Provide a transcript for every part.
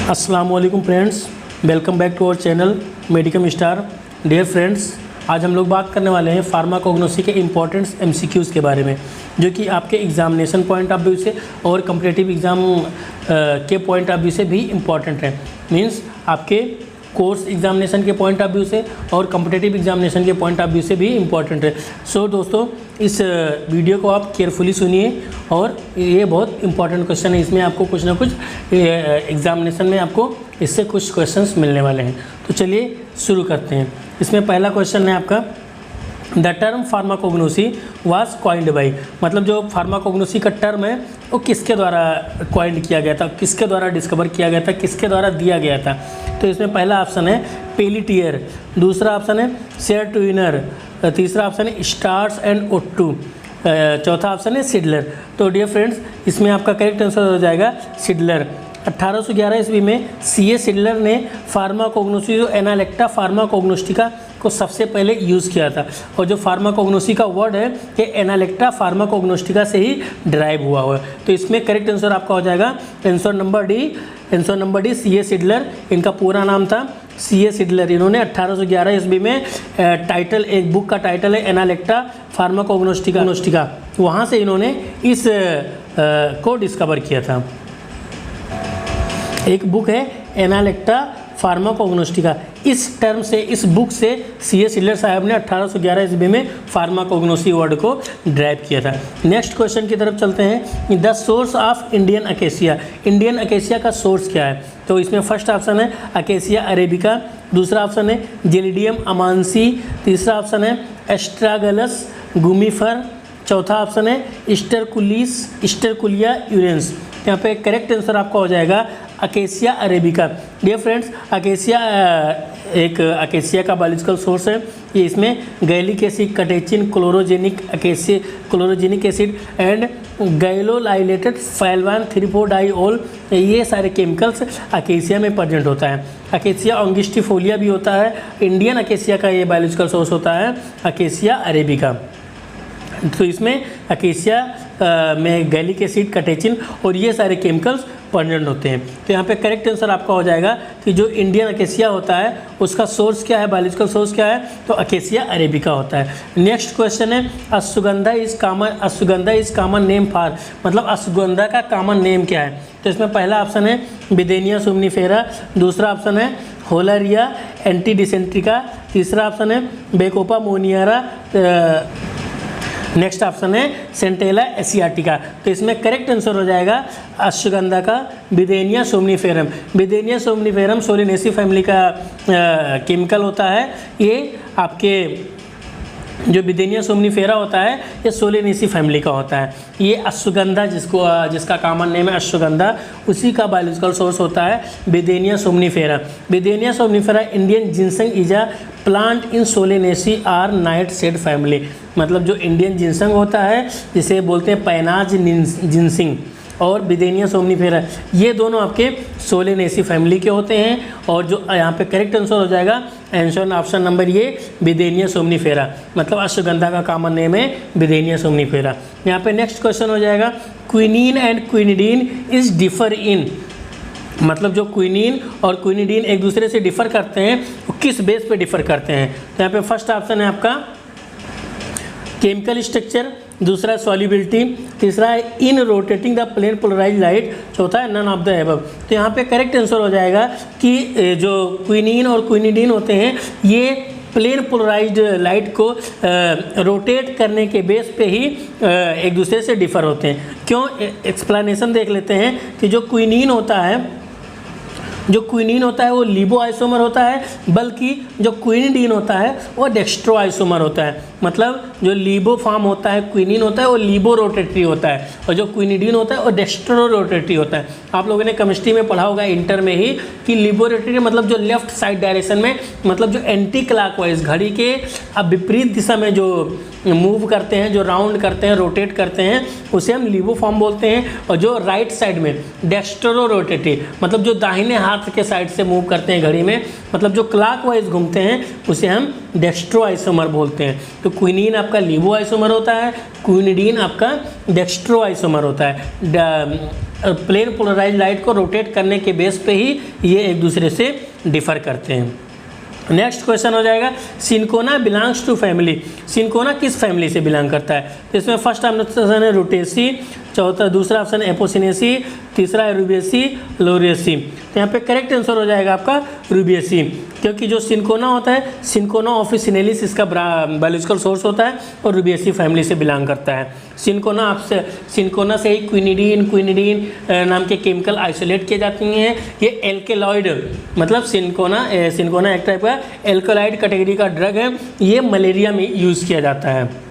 अस्सलाम वालेकुम friends, welcome back to our channel Medicum star. Dear friends, आज हम लोग बात करने वाले हैं फार्माकोग्नोसी के इम्पोर्टेंट्स एमसीक्यूज़ के बारे में, जो कि आपके एग्जामिनेशन पॉइंट ऑफ व्यू से और कम्पिटिटिव एग्ज़ाम के पॉइंट ऑफ व्यू से भी इम्पॉर्टेंट है। मींस आपके कोर्स एग्जामिनेशन के पॉइंट ऑफ व्यू से और कम्पिटिटिव एग्जामिनेशन के पॉइंट ऑफ व्यू से भी इम्पॉर्टेंट है। सो दोस्तों, इस वीडियो को आप केयरफुली सुनिए और ये बहुत इंपॉर्टेंट क्वेश्चन है। इसमें आपको कुछ ना कुछ एग्जामिनेशन में आपको इससे कुछ क्वेश्चंस मिलने वाले हैं। तो चलिए शुरू करते हैं। इसमें पहला क्वेश्चन है आपका, the term pharmacognosy was coined by, मतलब जो फार्माकोग्नोसी का टर्म है वो किसके द्वारा कॉइंड किया गया था, किसके द्वारा डिस्कवर किया गया था, किसके द्वारा दिया गया था। तो इसमें पहला ऑप्शन है पेलिटियर, दूसरा ऑप्शन है सेरटोइनर, तीसरा ऑप्शन है स्टार्स एंड ओट्टू, चौथा ऑप्शन है सिडलर। तो डियर फ्रेंड्स, इसमें आपका करेक्ट आंसर हो जाएगा सिडलर। 1811 ईस्वी में सीए सिडलर ने फार्माकोग्नोसी जो एनालेक्टा फार्माकोग्नोस्टिका को सबसे पहले यूज़ किया था। और जो फार्माकोग्नोसी का वर्ड है ये एनालेक्टा फार्माकोग्नोस्टिका से ही डिराइव हुआ है। तो इसमें करेक्ट आंसर आपका हो जाएगा आंसर नंबर डी सीए सिडलर। इनका पूरा नाम था सीए सिडलर। इन्होंने 1811 ईस्वी में टाइटल, एक बुक का टाइटल है एनालेक्टा फार्माकोग्नोस्टिका, वहाँ से इन्होंने इस को डिस्कवर किया था। एक बुक है एनालेक्टा फार्माकोग्नोस्टिका, इस टर्म से, इस बुक से सीए सिडलर साहब ने 1811 ईस्वी में फार्माकोग्नोसी वर्ड को ड्राइव किया था। नेक्स्ट क्वेश्चन की तरफ चलते हैं। The source of Indian acacia, Indian acacia का सोर्स क्या है। तो इसमें फर्स्ट ऑप्शन है अकेसिया अरेबिका, दूसरा ऑप्शन है जेलिडियम अमांसी, तीसरा ऑप्शन है एस्ट्रागलस गुमिफर, चौथा ऑप्शन है स्टरकुलिया यूरेंस। यहाँ पे करेक्ट आंसर आपका हो जाएगा acacia arabica. Dear friends, acacia एक अकेसिया का बायोलॉजिकल सोर्स है। ये इसमें gallic acid, catechin, chlorogenic acid and galloylated flavan three four diol, ये सारे केमिकल्स अकेसिया में प्रेजेंट होता है। अकेसिया ऑन्गिस्टिफोलिया भी होता है। इंडियन अकेसिया का ये बायोलॉजिकल सोर्स होता है अकेसिया अरेबिका। तो इसमें अकेसिया में गैलिक एसिड, कटेचिन और ये सारे केमिकल्स प्रेजेंट होते हैं। तो यहाँ पे करेक्ट आंसर आपका हो जाएगा कि जो इंडियन अकेसिया होता है उसका सोर्स क्या है, बायोलॉजिकल सोर्स क्या है, तो अकेसिया अरेबिका होता है। नेक्स्ट क्वेश्चन है ashwagandha is common name for, मतलब अश्वगंधा का कॉमन नेम क्या है। तो इसमें पहला ऑप्शन है बिदेनिया सोमनीफेरा, दूसरा ऑप्शन है होलरिया एंटीडिसेंट्रिका, तीसरा ऑप्शन है बेकोपा मोनियारा, नेक्स्ट ऑप्शन है सेंटेला एशियाटिका। तो इसमें करेक्ट आंसर हो जाएगा अश्वगंधा का बिदेनिया सोमनीफेरम। बिदेनिया सोमनीफेरम सोलिनेसी फैमिली का केमिकल होता है। ये आपके जो बिदेनिया सोमनीफेरा होता है ये सोलिनेसी फैमिली का होता है। ये अश्वगंधा, जिसका कॉमन नेम है अश्वगंधा, उसी का बायोलॉजिकल सोर्स होता है withania somnifera. Withania somnifera Indian ginseng is a plant in solanaceae or nightshade family, मतलब जो इंडियन जिनसंग होता है जिसे बोलते हैं पैनाज जिनसिंग और बिदेनिया सोमनीफेरा, ये दोनों आपके सोलेनेसी फैमिली के होते हैं। और जो यहाँ पे करेक्ट आंसर हो जाएगा आंसर ऑप्शन नंबर ये बिदेनिया सोमनीफेरा, मतलब अश्वगंधा का कॉमन नेम है बिदेनिया सोमनीफेरा। यहाँ पे नेक्स्ट क्वेश्चन हो जाएगा quinine and quinidine is differ in, मतलब जो क्विनीन और क्विनिडीन एक दूसरे से डिफर करते हैं वो किस बेस पे डिफर करते हैं। तो यहाँ पे फर्स्ट ऑप्शन है आपका केमिकल स्ट्रक्चर, दूसरा सॉल्युबिलिटी, तीसरा है in rotating the plane polarise light, चौथा है नन ऑफ द एबव। तो यहाँ पे करेक्ट आंसर हो जाएगा कि जो क्विनीन और क्विनिडीन होते हैं ये प्लेन पोलराइज्ड लाइट को रोटेट करने के बेस पे ही एक दूसरे से डिफर होते हैं। क्यों, एक्सप्लेनेशन देख लेते हैं कि जो क्विनीन होता है वो लिबो आइसोमर होता है, बल्कि जो क्विनिडीन होता है वो डेक्स्ट्रो आइसोमर होता है। मतलब जो लिबो फॉर्म होता है, क्विनिन होता है वो लिबो रोटेटरी होता है और जो क्विनिडीन होता है वो डेक्स्ट्रो रोटेटरी होता है। आप लोगों ने केमिस्ट्री में पढ़ा होगा इंटर में ही कि लिबो रोटेटरी मतलब जो लेफ्ट साइड डायरेक्शन में, मतलब जो एंटी क्लॉकवाइज, घड़ी के अब विपरीत दिशा में जो मूव करते हैं, जो राउंड करते हैं, रोटेट करते हैं, उसे हम लिबो फॉर्म बोलते हैं। और जो राइट साइड में डेक्स्ट्रो रोटेटरी, मतलब जो दाहिने हाथ के साइड से मूव करते हैं घड़ी में, मतलब जो क्लॉकवाइज घूमते हैं, उसे हम डेक्स्ट्रो आइसोमर बोलते हैं। तो क्विनीन आपका लिबो आइसोमर होता है, क्विनिडीन आपका डेक्स्ट्रो आइसोमर होता है। प्लेन पोलराइज लाइट को रोटेट करने के बेस पे ही ये एक दूसरे से डिफर करते हैं। नेक्स्ट क्वेश्चन हो जाएगा cinchona belongs to family. Cinchona किस फैमिली से बिलोंग करता है? तो इसमें फर्स्ट ऑप्शन है रूटेसी, दूसरा ऑप्शन है एपोसिनेसी, तीसरा है रूबियेसी, लोरियेसी। तो यहाँ पे करेक्ट आंसर हो जाएगा आपका रूबियेसी, क्योंकि जो सिंकोना होता है, सिंकोना ऑफिसिनेलिस इसका बायोलॉजिकल सोर्स होता है और रूबियेसी फैमिली से बिलोंग करता है। सिंकोना से ही क्विनिडीन नाम के केमिकल आइसोलेट किए जाती हैं। ये एल्केलॉइड, मतलब सिंकोना एक टाइप का एल्कोलाइड कैटेगरी का ड्रग है। ये मलेरिया में यूज़ किया जाता है।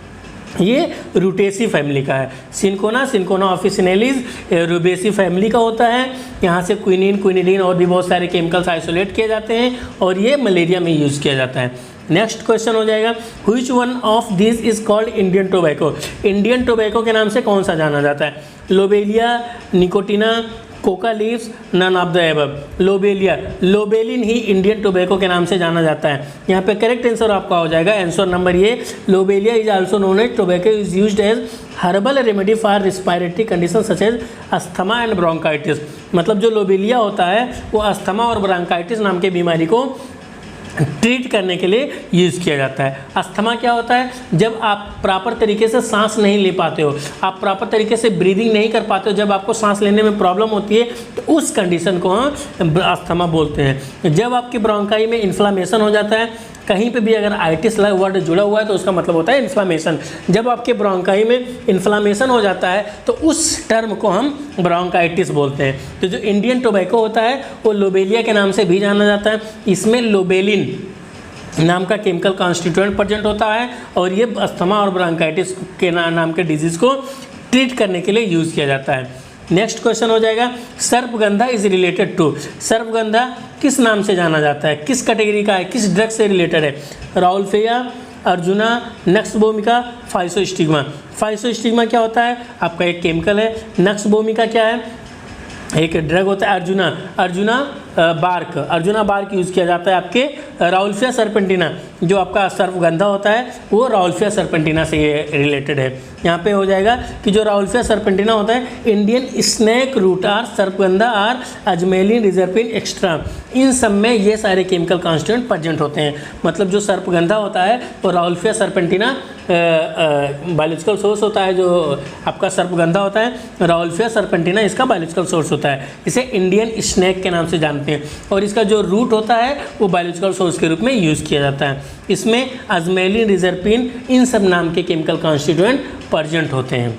ये रूटेसी फैमिली का है। सिंकोना ऑफिसिनेलिस रूबेसी फैमिली का होता है। यहाँ से क्विनिडीन और भी बहुत सारे केमिकल्स आइसोलेट किए जाते हैं और ये मलेरिया में यूज़ किया जाता है। नेक्स्ट क्वेश्चन हो जाएगा which one of this is called Indian tobacco. Indian tobacco के नाम से कौन सा जाना जाता है? Lobelia, nicotiana, coca leaves, none of the above. Lobeline ही इंडियन टोबैको के नाम से जाना जाता है। यहाँ पे करेक्ट आंसर आपका हो जाएगा answer number a, lobelia is also known as tobacco is used as herbal remedy for respiratory condition such as asthma and bronchitis. मतलब जो लोबेलिया होता है वो अस्थमा और ब्रोंकाइटिस नाम के बीमारी को ट्रीट करने के लिए यूज़ किया जाता है। अस्थमा क्या होता है? जब आप प्रॉपर तरीके से सांस नहीं ले पाते हो, आप प्रॉपर तरीके से ब्रीदिंग नहीं कर पाते हो, जब आपको सांस लेने में प्रॉब्लम होती है तो उस कंडीशन को हम अस्थमा बोलते हैं। जब आपकी ब्रोंकाई में इन्फ्लामेशन हो जाता है, कहीं पे भी अगर आइटिस वर्ड जुड़ा हुआ है तो उसका मतलब होता है इन्फ्लामेशन। जब आपके ब्रोंकाई में इन्फ्लामेशन हो जाता है तो उस टर्म को हम ब्रोंकाइटिस बोलते हैं। तो जो इंडियन टोबैको होता है वो लोबेलिया के नाम से भी जाना जाता है। इसमें लोबेलिन नाम का केमिकल कॉन्स्टिट्यूएंट प्रेजेंट होता है और ये अस्थमा और ब्रोंकाइटिस के नाम के डिजीज़ को ट्रीट करने के लिए यूज़ किया जाता है। नेक्स्ट क्वेश्चन हो जाएगा सर्पगंधा इज रिलेटेड टू। सर्पगंधा किस नाम से जाना जाता है? किस कैटेगरी का है? किस ड्रग से रिलेटेड है? राउल्फेया, अर्जुना, नक्स बोमिका, फाइसोस्टिग्मा। फाइसोस्टिग्मा क्या होता है? आपका एक केमिकल है। नक्स बोमिका क्या है? एक ड्रग होता है अर्जुना बार्क यूज़ किया जाता है आपके राउल्फिया सरपेंटिना। जो आपका सर्पगंधा होता है वो राउल्फिया सरपेंटिना से ये रिलेटेड है। यहाँ पे हो जाएगा कि जो राउल्फिया सरपेंटिना होता है, Indian snake root or, sarpagandha or, ajmaline, reserpine extra, इन सब में ये सारे केमिकल कॉन्स्टिट्यूएंट प्रेजेंट होते हैं। मतलब जो सर्पगंधा होता है वो राउल्फिया सरपेंटिना बायोलॉजिकल सोर्स होता है। जो आपका सर्पगंधा होता है राउल्फिया सरपेंटिना इसका बायोलॉजिकल सोर्स होता है। इसे इंडियन स्नेक के नाम से जानते हैं और इसका जो रूट होता है वो बायोलॉजिकल सोर्स के रूप में यूज़ किया जाता है। इसमें अजमेलिन, रिजर्पिन, इन सब नाम के केमिकल कॉन्स्टिट्यूएंट प्रेजेंट होते हैं।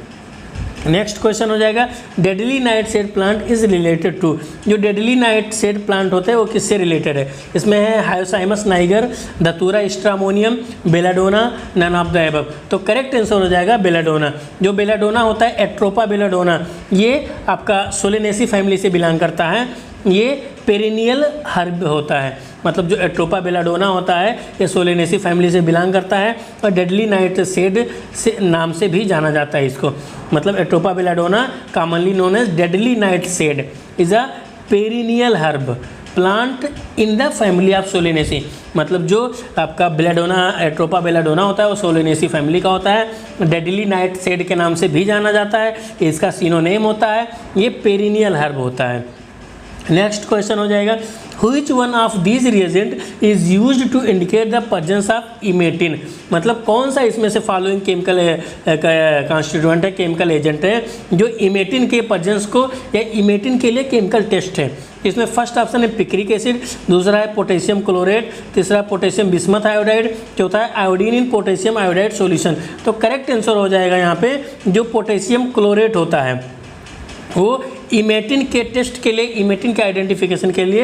नेक्स्ट क्वेश्चन हो जाएगा deadly nightshade plant is related to. जो डेडली नाइट शेड प्लांट होते हैं वो किससे रिलेटेड है? इसमें है hyoscyamus niger, datura stramonium, belladonna, none of the above. तो करेक्ट आंसर हो जाएगा बेलाडोना। जो बेलाडोना होता है एट्रोपा बेलाडोना, ये आपका सोलेनेसी फैमिली से बिलोंग करता है। ये पेरिनियल हर्ब होता है। मतलब जो एट्रोपा बेलाडोना होता है ये सोलेनेसी फैमिली से बिलोंग करता है और डेडली नाइट शेड से नाम से भी जाना जाता है इसको। मतलब atropa belladonna commonly known as deadly nightshade is a perennial herb plant in the family of solanaceae. मतलब जो आपका बेलाडोना एट्रोपा बेलाडोना होता है वो सोलेनेसी फैमिली का होता है। डेडली नाइट शेड के नाम से भी जाना जाता है। इसका सिनोनेम होता है, ये पेरिनियल हर्ब होता है। नेक्स्ट क्वेश्चन हो जाएगा which one of these reagent is used to indicate the presence of emetine. मतलब कौन सा इसमें से फॉलोइंग केमिकल कॉन्स्टिट्यूएंट है, केमिकल एजेंट है जो इमेटिन के प्रेजेंस को या इमेटिन के लिए केमिकल टेस्ट है। इसमें फर्स्ट ऑप्शन है पिक्रिक एसिड, दूसरा है पोटेशियम क्लोरेट, तीसरा है पोटेशियम बिस्मथ आयोडाइड, चौथा है आयोडीन इन पोटेशियम आयोडाइड सॉल्यूशन। तो करेक्ट आंसर हो जाएगा यहाँ पे जो पोटेशियम क्लोरेट होता है वो इमेटिन के टेस्ट के लिए, इमेटिन के आइडेंटिफिकेशन के लिए,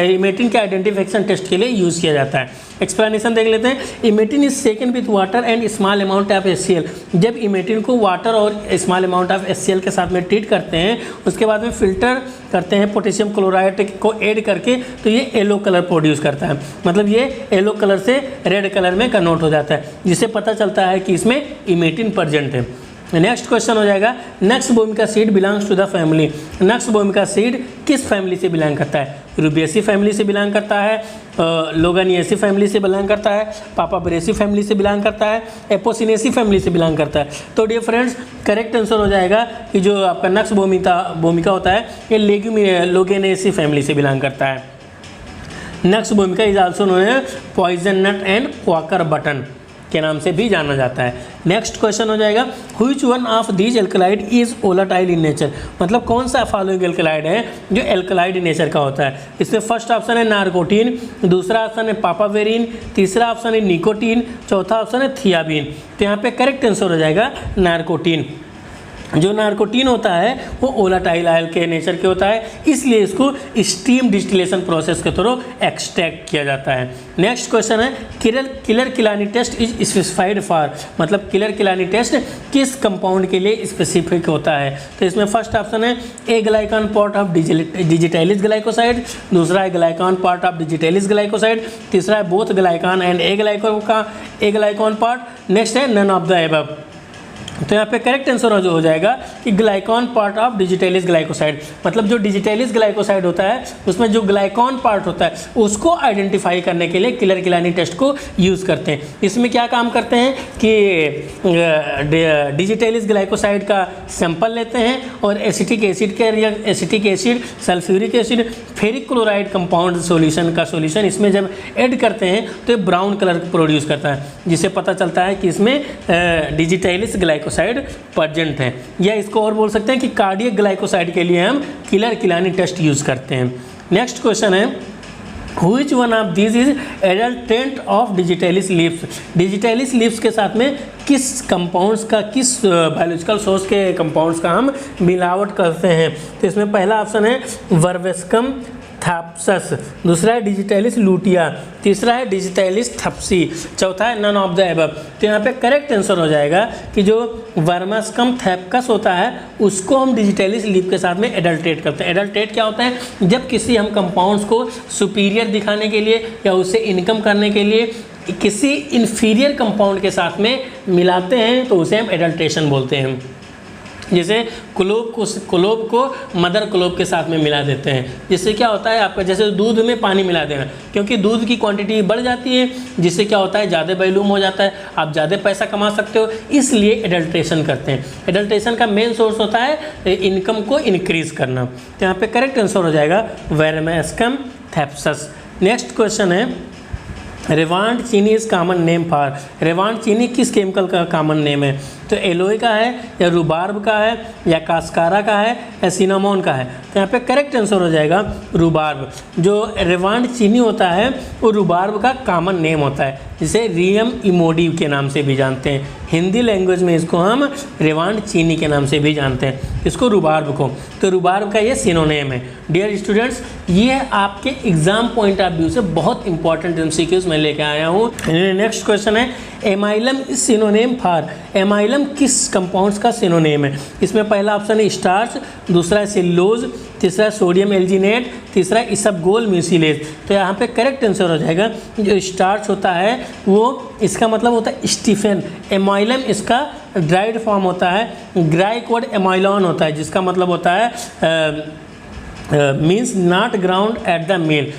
इमेटिन के आइडेंटिफिकेशन टेस्ट के लिए यूज़ किया जाता है। एक्सप्लेनेशन देख लेते हैं। Emetine is सेकन with water and small amount of HCl। जब इमेटिन को वाटर और स्मॉल अमाउंट ऑफ HCl के साथ में ट्रीट करते हैं उसके बाद में फिल्टर करते हैं पोटेशियम क्लोराइड को ऐड करके तो ये येलो कलर प्रोड्यूस करता है। मतलब ये येलो कलर से रेड कलर में कन्वर्ट हो जाता है जिससे पता चलता है कि इसमें इमेटिन प्रेजेंट है। नेक्स्ट क्वेश्चन हो जाएगा nux vomica seed belongs to the family. Nux vomica seed किस फैमिली से बिलोंग करता है? रूबिएसी फैमिली से बिलोंग करता है, लोगानिएसी फैमिली से बिलोंग करता है, पापाब्रेसी फैमिली से बिलोंग करता है, एपोसिनेसी फैमिली से बिलोंग करता है। तो डियर फ्रेंड्स, करेक्ट आंसर हो जाएगा कि जो आपका नक्स भूमिका होता है ये लोगेनेसी फैमिली से बिलोंग करता है। Nux vomica is also known as poison nut and quaker button के नाम से भी जाना जाता है। नेक्स्ट क्वेश्चन हो जाएगा which one of these alkaloid is volatile in nature. मतलब कौन सा फॉलोइंग एल्कलाइड है जो एल्कलाइड नेचर का होता है? इसमें फर्स्ट ऑप्शन है नार्कोटीन, दूसरा ऑप्शन है पापावेरिन, तीसरा ऑप्शन है निकोटीन, चौथा ऑप्शन है थियाबीन। तो यहाँ पे करेक्ट आंसर हो जाएगा नार्कोटीन। जो नार्कोटीन होता है वो वोलेटाइल आयल के नेचर के होता है, इसलिए इसको स्टीम डिस्टिलेशन प्रोसेस के थ्रू एक्सट्रैक्ट किया जाता है। नेक्स्ट क्वेश्चन है Keller Kiliani test is specified for. मतलब किलर किलानी टेस्ट किस कंपाउंड के लिए स्पेसिफिक होता है? तो इसमें फर्स्ट ऑप्शन है aglycone part of digitalis glycoside, दूसरा है glycone part of digitalis glycoside, तीसरा है both glycone and aglycone part, next है नन ऑफ द एबव। तो यहाँ पे करेक्ट आंसर हो जाएगा कि glycone part of digitalis glycoside. मतलब जो डिजिटाइलिस ग्लाइकोसाइड होता है उसमें जो ग्लाइकॉन पार्ट होता है उसको आइडेंटिफाई करने के लिए किलर किलानी टेस्ट को यूज़ करते हैं। इसमें क्या काम करते हैं कि डिजिटाइलिस ग्लाइकोसाइड का सैंपल लेते हैं और acetic acid, sulphuric acid, ferric chloride compound solution इसमें जब ऐड करते हैं तो ये ब्राउन कलर प्रोड्यूस करता है, जिससे पता चलता है कि इसमें डिजिटाइलिस ग्लाइकोसाइड प्रेजेंट है। या इसको और बोल सकते हैं कि कार्डियक ग्लाइकोसाइड के लिए हम किलर किलानी टेस्ट यूज़ करते हैं। नेक्स्ट क्वेश्चन है which one of this is adulterant of digitalis leaves. Digitalis leaves के साथ में किस कंपाउंड्स का, किस बायोलॉजिकल सोर्स के कंपाउंड्स का हम मिलावट करते हैं? तो इसमें पहला ऑप्शन है वर्वेस्कम थैप्सस, दूसरा है डिजिटाइलिस लूटिया, तीसरा है डिजिटाइलिस थप्सी, चौथा है नन ऑफ द एबव। तो यहाँ पे करेक्ट आंसर हो जाएगा कि जो वर्मेस्कम थैप्कस होता है उसको हम डिजिटाइलिस लीव के साथ में एडल्टेट करते हैं। एडल्टेट क्या होता है? जब किसी हम कंपाउंड्स को सुपीरियर दिखाने के लिए या उससे इनकम करने के लिए किसी इन्फीरियर कंपाउंड के साथ में मिलाते हैं तो उसे हम एडल्ट्रेशन बोलते हैं। जैसे क्लोब को मदर क्लोब के साथ में मिला देते हैं, जिससे क्या होता है आपका, जैसे दूध में पानी मिला देना, क्योंकि दूध की क्वांटिटी बढ़ जाती है, जिससे क्या होता है ज़्यादा वैल्यूम हो जाता है, आप ज़्यादा पैसा कमा सकते हो, इसलिए एडल्ट्रेशन करते हैं। एडल्ट्रेशन का मेन सोर्स होता है इनकम को इंक्रीज करना। तो यहाँ पे करेक्ट आंसर हो जाएगा वर्मेस्कम थैप्सस। नेक्स्ट क्वेश्चन है रेवांड चीनी इज़ कॉमन नेम फॉर। रेवांड चीनी किस केमिकल का कॉमन नेम है? तो एलोए का है या रूबार्ब का है या कास्कारा का है या सिनामोन का है? तो यहाँ पे करेक्ट आंसर हो जाएगा रूबार्ब। जो रेवांड चीनी होता है वो रूबार्ब का कॉमन नेम होता है, जिसे रियम इमोडिव के नाम से भी जानते हैं। हिंदी लैंग्वेज में इसको हम रेवांड चीनी के नाम से भी जानते हैं, इसको रूबार्ब को। तो रूबार्ब का ये सिनोनेम है। डियर स्टूडेंट्स, ये आपके एग्जाम पॉइंट ऑफ व्यू से बहुत इंपॉर्टेंट एमसीक्यूज मैं लेके आया हूँ। नेक्स्ट क्वेश्चन है amylum is synonym for. Amylum किस कंपाउंड्स का सिनोनेम है? इसमें पहला ऑप्शन है स्टार्च, दूसरा है सेल्यूलोज, तीसरा है सोडियम एल्जिनेट, तीसरा है इसबगोल म्यूसिलेज। तो यहाँ पे करेक्ट आंसर हो जाएगा जो स्टार्च होता है वो, इसका मतलब होता है स्टीफेन। एमाइलम इसका ड्राइड फॉर्म होता है, ग्लाइकोड एमाइलॉन होता है, जिसका मतलब होता है means not ground at the mill.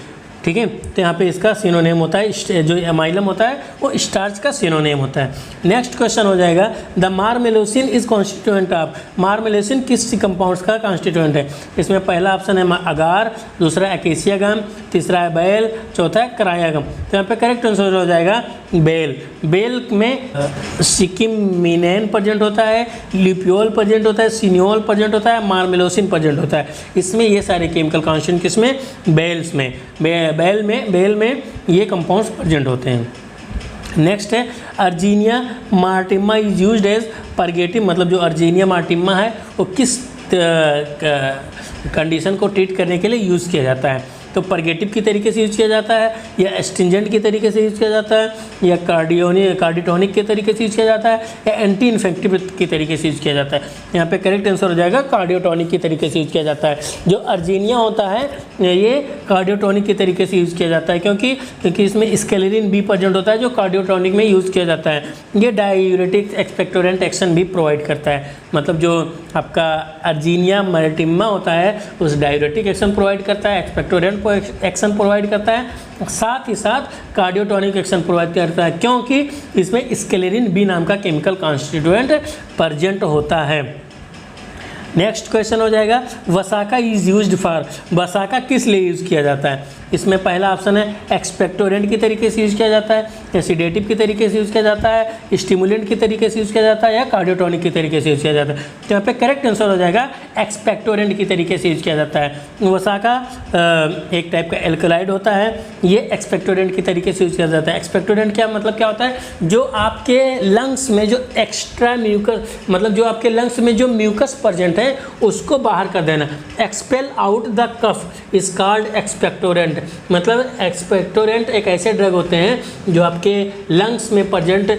ठीक है, तो यहाँ पे इसका सिनोनेम होता है, जो एमाइलम होता है वो स्टार्च का सिनोनेम होता है। नेक्स्ट क्वेश्चन हो जाएगा द मार्मेलोसिन इज कॉन्स्टिट्यूएंट ऑफ। मार्मेलोसिन किस कंपाउंड्स का कॉन्स्टिट्यूएंट है? इसमें पहला ऑप्शन है अगार, दूसरा है अकेसिया गम, तीसरा है बेल, चौथा है कराया गम। तो यहाँ पे करेक्ट आंसर हो जाएगा बेल। बेल में सिकिमिनेन प्रेजेंट होता है, लिपियोल प्रेजेंट होता है, सिनियोल प्रेजेंट होता है, मार्मेलोसिन प्रेजेंट होता है। इसमें ये सारे केमिकल कॉन्स्टिट्यूएंट किसमें? बेल्स में। बेल में ये कंपाउंड्स प्रेजेंट होते हैं। नेक्स्ट है urginea maritima is used as purgative. मतलब जो अर्जीनिया मार्टिमा है वो किस कंडीशन को ट्रीट करने के लिए यूज़ किया जाता है? तो परगेटिव की तरीके से यूज किया जाता है, या एस्ट्रिंजेंट की तरीके से यूज किया जाता है, या कार्डियोटोनिक के तरीके से यूज किया जाता है, या एंटी इन्फेक्टिव के तरीके से यूज किया जाता है। यहाँ पे करेक्ट आंसर हो जाएगा कार्डियोटोनिक की तरीके से यूज किया जाता है। जो अर्जीनिया होता है ये कार्डियोटोनिक के तरीके से यूज किया जाता है, क्योंकि इसमें स्केलेरिन बी प्रेजेंट होता है जो कार्डियोटोनिक में यूज किया जाता है। ये डायूरेटिक एक्सपेक्टोरेंट एक्शन भी प्रोवाइड करता है, मतलब जो आपका अर्जीनिया मैरिटिमा होता है उस डायूरेटिक एक्शन प्रोवाइड करता है, एक्सपेक्टोरेंट एक्शन प्रोवाइड करता है, साथ ही साथ कार्डियोटोनिक एक्शन प्रोवाइड करता है, क्योंकि इसमें स्केलेरिन बी नाम का केमिकल कॉन्स्टिट्यूएंट प्रेजेंट होता है। नेक्स्ट क्वेश्चन हो जाएगा वसाका इज यूज्ड फॉर, वसाका किस लिए यूज़ किया जाता है। इसमें पहला ऑप्शन है एक्सपेक्टोरेंट की तरीके से यूज़ किया जाता है, या सीडेटिव की तरीके से यूज़ किया जाता है, स्टिमुलेंट की तरीके से यूज़ किया जाता है, या कार्डियोटोनिक की तरीके से यूज़ किया जाता है। तो यहाँ पे करेक्ट आंसर हो जाएगा एक्सपेक्टोरेंट की तरीके से यूज़ किया जाता है। वसाका एक टाइप का एल्कलाइड होता है, ये एक्सपेक्टोरेंट की तरीके से यूज़ किया जाता है। एक्सपेक्टोरेंट क्या मतलब क्या होता है, जो आपके लंग्स में जो एक्स्ट्रा म्यूकस, मतलब जो आपके लंग्स में जो म्यूकस प्रेजेंट है उसको बाहर कर देना। Expel out the cough is called expectorant, मतलब एक्सपेक्टोरेंट एक ऐसे ड्रग होते हैं जो आपके लंग्स में प्रेजेंट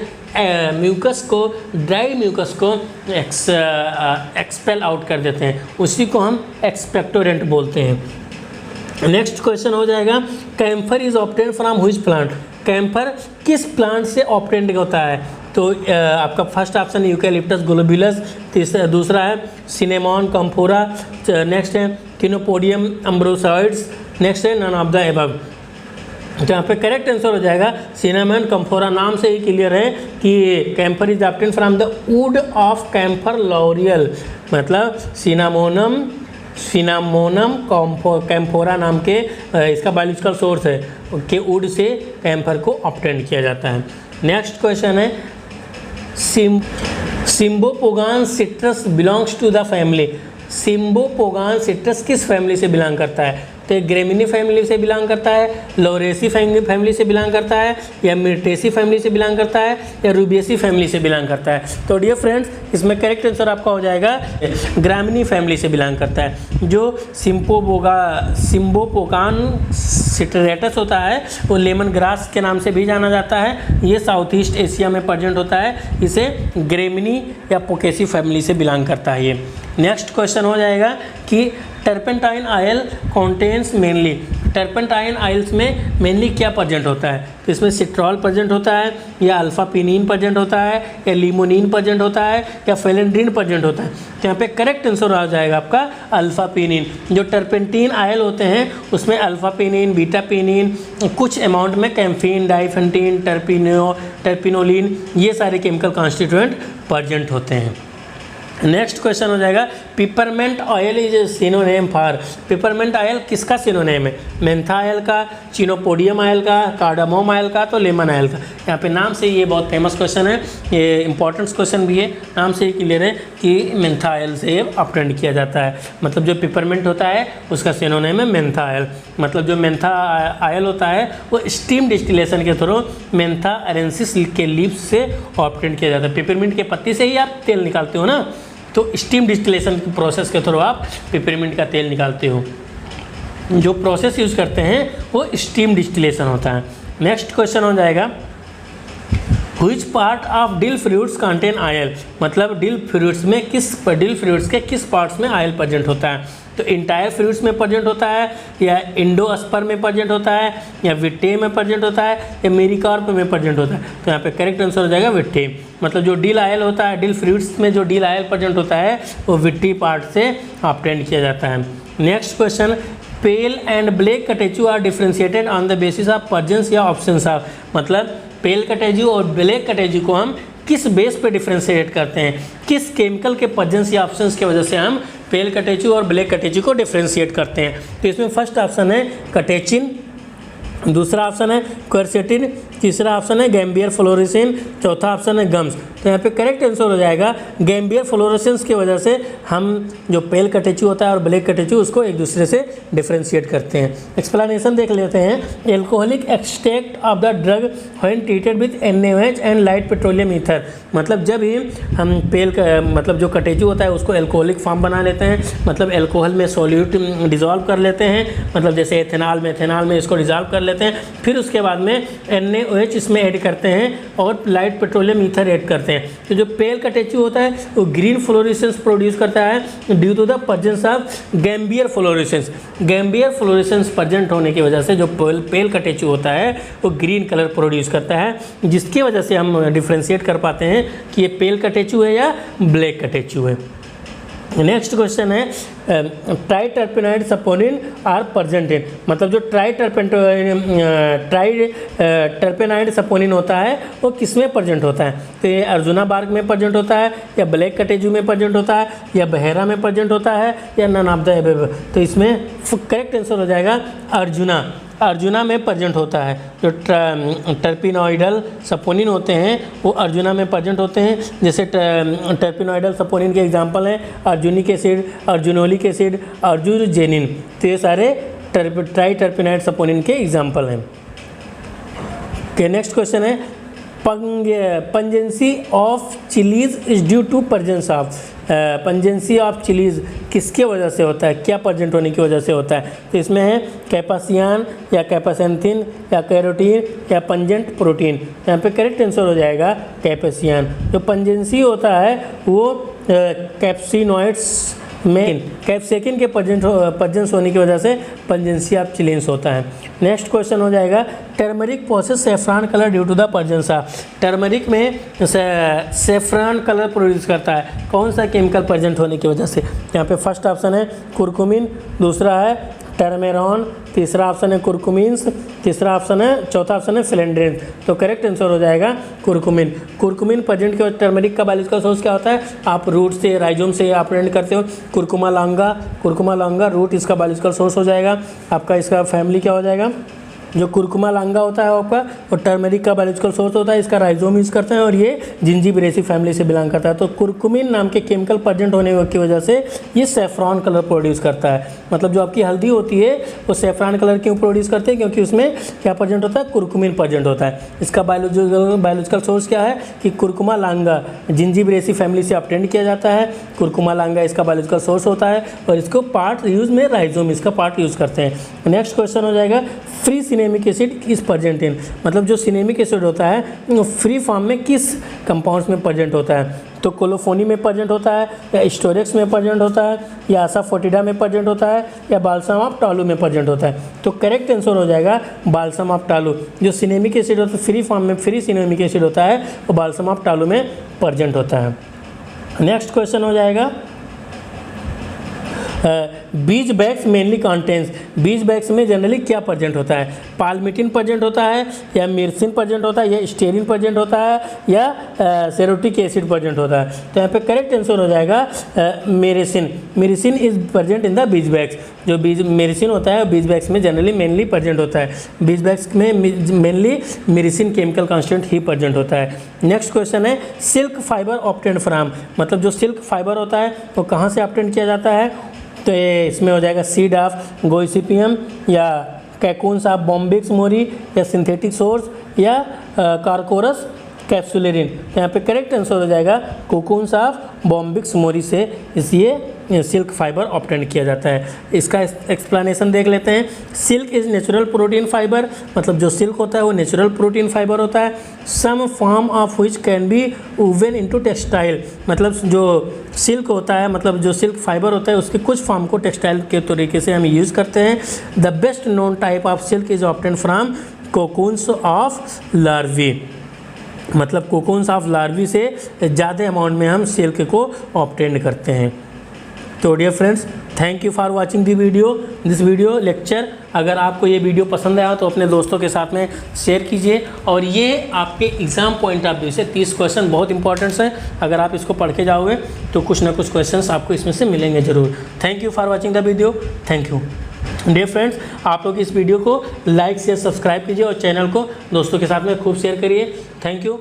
म्यूकस को, ड्राई म्यूकस को एक्सपेल आउट कर देते हैं, उसी को हम एक्सपेक्टोरेंट बोलते हैं। नेक्स्ट क्वेश्चन हो जाएगा camphor is obtain from which plant, camphor किस प्लांट से ऑब्टेन होता है। तो आपका फर्स्ट ऑप्शन है यूकैलिप्टस ग्लोबुलस, दूसरा है सिनेमॉन कम्फोरा, नेक्स्ट है किनोपोडियम अम्ब्रोसाइड्स, नेक्स्ट है नन ऑफ द एबव। तो यहाँ पे करेक्ट आंसर हो जाएगा सिनेमॉन कम्फोरा। नाम से ही क्लियर है कि camphor is obtain from the wood of camphor laurel, मतलब सिनामोनम कैम्फोरा नाम के इसका बायोलॉजिकल सोर्स है कि वुड से कैम्फर को ऑब्टेन किया जाता है। नेक्स्ट क्वेश्चन है cymbopogon citrus belongs to the family, cymbopogon citrus किस फैमिली से बिलोंग करता है। तो ये ग्रेमिनी फैमिली से बिलोंग करता है, लॉरेसी फैमिली से बिलोंग करता है, या मिर्टेसी फैमिली से बिलोंग करता है, या रूबियसी फैमिली से बिलोंग करता है। तो डियर फ्रेंड्स इसमें करेक्ट आंसर आपका हो जाएगा ग्रामिनी फैमिली से बिलोंग करता है। जो सिम्बोपोगान सिट्रेटस होता है वो लेमन ग्रास के नाम से भी जाना जाता है, ये साउथ ईस्ट एशिया में प्रेजेंट होता है, इसे ग्रेमिनी या पोकेसी फैमिली से बिलोंग करता है ये। नेक्स्ट क्वेश्चन हो जाएगा कि turpentine oil contains mainly, turpentine oils में मेनली क्या प्रेजेंट होता है। तो इसमें सिट्रॉल प्रेजेंट होता है, या अल्फा पिनीन प्रेजेंट होता है, या लिमोनिन प्रेजेंट होता है, या फेलेंड्रीन प्रेजेंट होता है। तो यहाँ पे करेक्ट आंसर आ जाएगा आपका अल्फा पिनीन। जो टर्पेंटीन ऑयल होते हैं उसमें अल्फा पिनीन, बीटा पिनीन, कुछ अमाउंट में कैम्फीन, डाइफेंटीन, टर्पिनोलिन, ये सारे केमिकल कॉन्स्टिट्यूएंट प्रेजेंट होते हैं। नेक्स्ट क्वेश्चन हो जाएगा peppermint oil is synonym for, peppermint oil किसका सिनोनेम है। मेंथा ऑयल का, चिनोपोडियम ऑयल का, कार्डामोम ऑयल का, तो लेमन ऑयल का। यहाँ पे नाम से ये बहुत फेमस क्वेश्चन है, ये इंपॉर्टेंट क्वेश्चन भी है, नाम से ही क्लियर है कि मेंथा ऑयल से ऑब्टेन किया जाता है। मतलब जो पिपरमेंट होता है उसका सिनोनेम है मेंथा ऑयल। मतलब जो मेंथा ऑयल होता है वो स्टीम डिस्टिलेशन के थ्रू मेंथा अरेंसिस के लीव्स से ऑब्टेन किया जाता है। पिपरमिंट के पत्ती से ही आप तेल निकालते हो ना, तो स्टीम डिस्टिलेशन की प्रोसेस के थ्रू आप पिपरमिंट का तेल निकालते हो। जो प्रोसेस यूज़ करते हैं वो स्टीम डिस्टिलेशन होता है। नेक्स्ट क्वेश्चन हो जाएगा which part of dill fruits contain oil, मतलब डिल फ्रूट्स के किस पार्ट्स में ऑयल प्रेजेंट होता है। तो इंटायर फ्रूट्स में प्रेजेंट होता है, या इंडोस्पर्म में प्रेजेंट होता है, या विट्टे में प्रेजेंट होता है, या मेरिकार्प में प्रेजेंट होता है। तो यहाँ पे करेक्ट आंसर हो जाएगा विट्टे। मतलब जो डिल ऑयल होता है, डिल फ्रूट्स में जो डिल ऑयल प्रेजेंट होता है वो विट्टी पार्ट से ऑब्टेन किया जाता है। Next question pale and black catechu are differentiated on the basis of presence या ऑब्सेंस ऑफ, मतलब पेल कटेजू और ब्लैक कटेजू को हम किस बेस पे डिफ्रेंशिएट करते हैं, किस केमिकल के प्रेजेंस या ऑब्सेंस की वजह से हम पेल कटेचू और ब्लैक कटेचू को डिफ्रेंशिएट करते हैं। तो इसमें फर्स्ट ऑप्शन है कटेचिन, दूसरा ऑप्शन है क्वेरसेटिन, तीसरा ऑप्शन है गैम्बियर फ्लोरेसेंस, चौथा ऑप्शन है गम्स। तो यहाँ पे करेक्ट आंसर हो जाएगा गैम्बियर फ्लोरेसेंस की वजह से हम जो पेल कटेचू होता है और ब्लैक कटेचू उसको एक दूसरे से डिफ्रेंशिएट करते हैं। एक्सप्लेनेशन देख लेते हैं। Alcoholic extract of the drug when treated with NaOH and light petroleum ether, मतलब जब ही हम पेल का मतलब जो कटेचू होता है उसको एल्कोहलिक फॉर्म बना लेते हैं, मतलब एल्कोहल में सॉल्यूट डिज़ोल्व कर लेते हैं, मतलब जैसे एथेनॉल में इसको डिज़ोल्व कर लेते हैं, फिर उसके बाद में NaOH इसमें ऐड करते हैं और लाइट पेट्रोलियम ईथर ऐड करते हैं। तो जो पेल कटेचू होता है वो ग्रीन फ्लोरेसेंस प्रोड्यूस करता है due to the presence of gambier fluorescence. Gambier fluorescence present होने की वजह से जो पेल कटेचू होता है वो ग्रीन कलर प्रोड्यूस करता है, जिसकी वजह से हम डिफ्रेंशिएट कर पाते हैं कि ये पेल कटेचू है या ब्लैक कटेचू है। नेक्स्ट क्वेश्चन है ट्राइटरपेनॉइड सपोनिन आर प्रेजेंट इन, मतलब जो ट्राइटरपेनॉइड सपोनिन होता है वो किस में प्रेजेंट होता है? तो ये अर्जुना बार्क में प्रेजेंट होता है, या ब्लैक कटेचू में प्रेजेंट होता है, या बहेरा में प्रेजेंट होता है, या नन ऑफ द अबव। तो इसमें करेक्ट आंसर हो जाएगा अर्जुना में प्रेजेंट होता है। जो टर्पिनॉइडल सपोनिन होते हैं वो अर्जुना में प्रेजेंट होते हैं। जैसे टर्पिनॉइडल सपोनिन के एग्जांपल हैं अर्जुनिक एसिड, अर्जुनोलिक एसिड, अर्जुजेनिन। तो ये सारे ट्राइटर्पिनॉइड सपोनिन के एग्जांपल हैं। नेक्स्ट क्वेश्चन है pungency of chillies is due to presence of, pungency of chillies किसके वजह से होता है, क्या प्रेजेंट होने की वजह से होता है? तो इसमें है कैपासियान या कैपासेंथिन या कैरोटीन या पंजेंट प्रोटीन। यहाँ पे करेक्ट आंसर हो जाएगा कैपासियान। जो पंजेंसी होता है वो कैप्सिनॉइड्स में कैप्सेकिन के प्रेजेंस होने की वजह से पंजेंसी ऑफ चिलीन्स होता है। नेक्स्ट क्वेश्चन हो जाएगा turmeric process saffron colour due to the presence of, turmeric में सेफ्रॉन कलर प्रोड्यूस करता है कौन सा केमिकल प्रेजेंट होने की वजह से? यहाँ पे फर्स्ट ऑप्शन है कुरकुमिन, दूसरा है टर्मेरॉन, तीसरा ऑप्शन है कुरकुमिन्स, तीसरा ऑप्शन है चौथा ऑप्शन है फ्लेंड्रेन। तो करेक्ट आंसर हो जाएगा कुरकुमिन। कुरकुमिन प्रेजेंट के टर्मरिक का बायोलॉजिकल सोर्स क्या होता है? आप रूट से राइजोम से आप प्रेजेंट करते हो। कुरकुमा लांगा रूट इसका बायोलॉजिकल सोर्स हो जाएगा। आपका इसका फैमिली क्या हो जाएगा? जो कुरकुमा लांगा होता है आपका वो टर्मरिक का बायोलॉजिकल सोर्स होता है, इसका राइजोम यूज़ करते हैं और ये जिंजीबरेसी फैमिली से बिलोंग करता है। तो कुरकुमिन नाम के केमिकल प्रेजेंट होने की वजह से ये सेफ्रॉन कलर प्रोड्यूस करता है। मतलब जो आपकी हल्दी होती है वो सेफ्रॉन कलर क्यों प्रोड्यूस करते हैं? क्योंकि उसमें क्या प्रेजेंट होता है? कुरकुमिन प्रेजेंट होता है। इसका बायोलॉजिकल सोर्स क्या है कि कुरकुमा लांगा जिंजीबरेसी फैमिली से ऑब्टेन किया जाता है। कुरकुमा लांगा इसका बायोलॉजिकल सोर्स होता है और इसको पार्ट यूज में राइजोम इसका पार्ट यूज़ करते हैं। नेक्स्ट क्वेश्चन हो जाएगा free cinnamic acid is present in, मतलब जो सिनेमिक एसिड होता है वो फ्री फॉर्म में किस कंपाउंड्स में प्रेजेंट होता है? तो कोलोफोनी में प्रेजेंट होता है, या स्टोरेक्स में प्रेजेंट होता है, या असाफोटिडा में प्रेजेंट होता है, या बाल्सम ऑफ टालू में प्रेजेंट होता है। तो करेक्ट आंसर हो जाएगा बाल्सम ऑफ टालू। जो सिनेमिक एसिड होता है फ्री फॉर्म में फ्री सिनेमिक एसिड होता है वो बाल्सम ऑफ टालू में प्रेजेंट होता है। नेक्स्ट क्वेश्चन हो जाएगा बीज बैग्स मेनली कंटेंस, बीज बैग्स में जनरली क्या प्रेजेंट होता है? पाल्मिटिन प्रेजेंट होता है, या मिर्सिन प्रेजेंट होता है, या स्टेरिन प्रेजेंट होता है, या सेरोटिक एसिड प्रेजेंट होता है? तो यहाँ पे करेक्ट आंसर हो जाएगा मेरिसिन is present in the bees bags. जो बीज मेरिसिन होता है बीज बैग्स में जनरली मेनली प्रेजेंट होता है। बीज बैग्स में मेनली मेरिसिन केमिकल कॉन्स्टिट्यूएंट ही प्रेजेंट होता है। नेक्स्ट क्वेश्चन है सिल्क फाइबर ऑब्टेन्ड फ्रॉम, मतलब जो सिल्क फाइबर होता है वो कहाँ से ऑब्टेन किया जाता है? तो ये इसमें हो जाएगा सीड ऑफ गोइसिपियम, या कैकून्स ऑफ बॉम्बिक्स मोरी, या सिंथेटिक सोर्स, या कार्कोरस कैप्सुलेरिन। तो यहाँ पे करेक्ट आंसर हो जाएगा कोकून्स ऑफ बॉम्बिक्स मोरी से इसलिए सिल्क फाइबर ऑब्टेन किया जाता है। इसका एक्सप्लेनेशन देख लेते हैं। Silk is natural protein fibre, मतलब जो सिल्क होता है वो नेचुरल प्रोटीन फाइबर होता है। Some form of which can be woven into textile, मतलब जो सिल्क होता है मतलब जो सिल्क फाइबर होता है उसके कुछ फॉर्म को टेक्सटाइल के तरीके से हम यूज़ करते हैं। The best known type of silk is obtain from cocoons of larvae, मतलब कोकून्स ऑफ लार्वी से ज़्यादा अमाउंट में हम सिल्क को ऑब्टेन करते हैं। तो dear friends, thank you for watching this video lecture. अगर आपको ये वीडियो पसंद आया तो अपने दोस्तों के साथ में शेयर कीजिए। और ये आपके एग्ज़ाम पॉइंट ऑफ व्यू से 30 क्वेश्चन बहुत इंपॉर्टेंट हैं। अगर आप इसको पढ़ के जाओगे तो कुछ ना कुछ क्वेश्चंस आपको इसमें से मिलेंगे ज़रूर। Thank you for watching the video. Thank you. Dear friends, आप लोग इस वीडियो को लाइक शेयर सब्सक्राइब कीजिए और चैनल को दोस्तों के साथ में खूब शेयर करिए। Thank you.